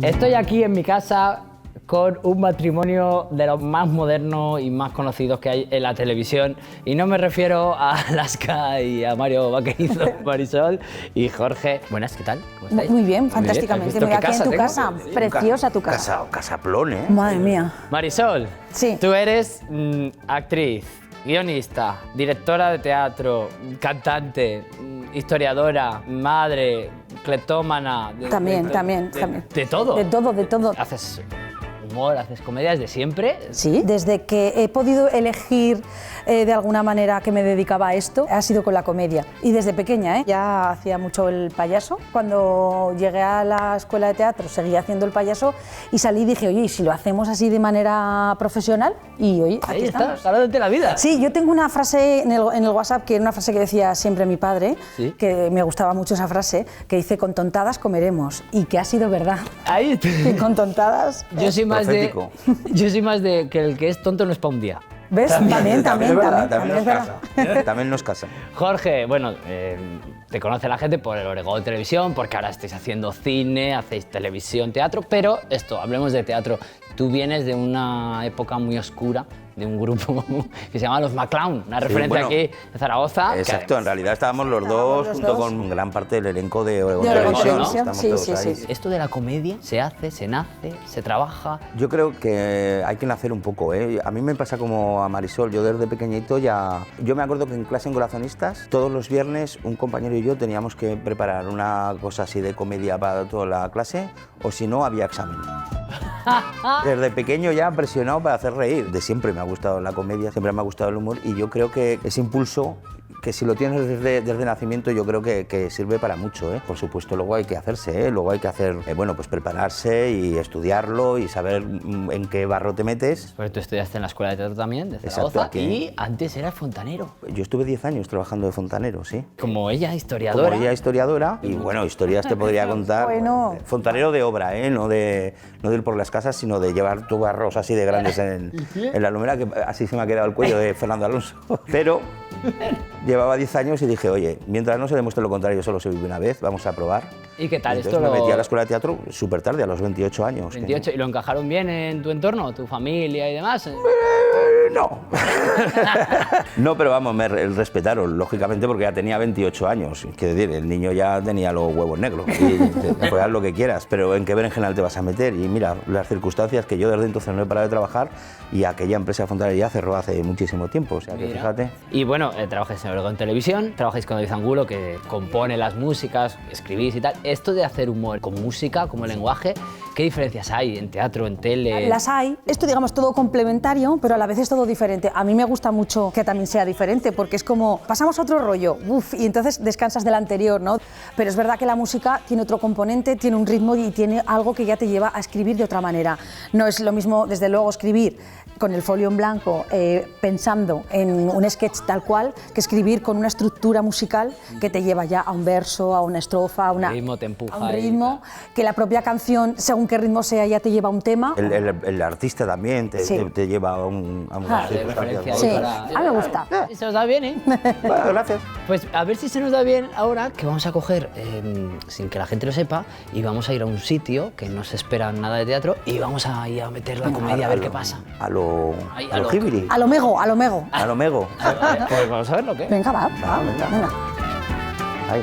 Estoy aquí en mi casa con un matrimonio de los más modernos y más conocidos que hay en la televisión. Y no me refiero a Alaska y a Mario Vaquerizo, Marisol y Jorge. Buenas, ¿qué tal? ¿Cómo estáis? Muy bien, fantásticamente. ¿Has visto Mira, qué aquí en tu casa casa, preciosa tu casa. Casaplón, ¿eh? Madre mía. Marisol, Sí. tú eres actriz, guionista, directora de teatro, cantante, historiadora, madre, cleptómana. También. De todo. De todo. ¿Haces humor, haces comedias de siempre? Sí, desde que he podido elegir de alguna manera que me dedicaba a esto, ha sido con la comedia. Y desde pequeña, ya hacía mucho el payaso. Cuando llegué a la escuela de teatro seguía haciendo el payaso y salí y dije, oye, ¿y si lo hacemos así de manera profesional? Y oye, Ahí aquí está, estamos. ganándote la vida. Sí, yo tengo una frase en el WhatsApp, que era una frase que decía siempre mi padre, ¿Sí? que me gustaba mucho esa frase, que dice, con tontadas comeremos, y que ha sido verdad. Ahí está. Que con tontadas... Yo soy más de, Profético. yo soy más de que el que es tonto no es pa' un día. ¿Ves? También es verdad, también es nos verdad. casa. También nos casa. Jorge, bueno, te conoce la gente por el Oregón de Televisión, porque ahora estáis haciendo cine, hacéis televisión, teatro, pero hablemos de teatro. Tú vienes de una época muy oscura, de un grupo que se llama Los McClown, una referencia bueno, aquí de Zaragoza. Exacto, en realidad estábamos los Estábamos dos los junto dos. con gran parte del elenco de Oregón De Oregón Televisión. Televisión, Estamos sí, todos sí, ahí. sí. Esto de la comedia se hace, se nace, se trabaja. Yo creo que hay que nacer un poco, ¿eh? A mí me pasa como a Marisol, yo desde pequeñito ya... Yo me acuerdo que en clase en Corazonistas, todos los viernes un compañero y yo teníamos que preparar una cosa así de comedia para toda la clase, o si no, había examen. Desde pequeño ya presionado para hacer reír. De siempre me ha gustado la comedia, siempre me ha gustado el humor y yo creo que ese impulso, que si lo tienes desde nacimiento, yo creo que sirve para mucho, ¿eh? Por supuesto, luego hay que hacerse, ¿eh? Luego hay que hacer, bueno, pues prepararse y estudiarlo y saber en qué barro te metes. Porque tú estudiaste en la Escuela de Teatro también, de Exacto, Zaragoza, aquí. y antes eras fontanero. Yo estuve 10 años trabajando de fontanero, sí. Como ella, historiadora. Como ella historiadora, y bueno, historias te podría contar. Bueno. Fontanero de obra, ¿eh? No de ir por las casas, sino de llevar barros así de grandes en la lumera, que así se me ha quedado el cuello de Fernando Alonso. Pero llevaba 10 años y dije, oye, mientras no se demuestre lo contrario, yo solo se vive una vez, vamos a probar. ¿Y qué tal? Y Esto entonces me metí a lo... la escuela de teatro súper tarde, a los 28 años. 28, ¿y lo encajaron bien en tu entorno, tu familia y demás? No. No, pero vamos, me respetaron, lógicamente, porque ya tenía 28 años. Quiero decir, el niño ya tenía los huevos negros y te puedes dar lo que quieras, pero ¿en qué berenjenal te vas a meter? Y mira, las circunstancias que yo desde entonces no he parado de trabajar y aquella empresa de fontanería cerró hace muchísimo tiempo, o sea que Mira. fíjate. Y bueno, trabajáis en Oregón Televisión, trabajáis con David Angulo, que compone las músicas, escribís y tal. Esto de hacer humor con música, como lenguaje, ¿qué diferencias hay en teatro, en tele? Las hay. Esto, digamos, todo complementario, pero a la vez es todo diferente. A mí me gusta mucho que también sea diferente, porque es como, pasamos a otro rollo, y entonces descansas del anterior, ¿no? Pero es verdad que la música tiene otro componente, tiene un ritmo y tiene algo que ya te lleva a escribir de otra manera. No es lo mismo, desde luego, escribir con el folio en blanco, pensando en un sketch tal cual, que escribir con una estructura musical que te lleva ya a un verso, a una estrofa, a una... ritmo te empuja a un ahí, ritmo, que la propia canción, según qué ritmo sea, ya te lleva a un tema. El artista también Sí. te lleva a un Ah, de referencia ahí Sí, para- a mí me gusta. Se nos da bien, ¿eh? Bueno, gracias. Pues a ver si se nos da bien ahora, que vamos a coger, sin que la gente lo sepa, y vamos a ir a un sitio que no se espera nada de teatro y vamos a ir a meter la comedia a ver qué pasa. A lo Ahí, a lo Hibiri, A lo mego, a lo mego. a lo Mego. Pues vamos a verlo, ¿qué? Venga, va, venga. venga. Ahí.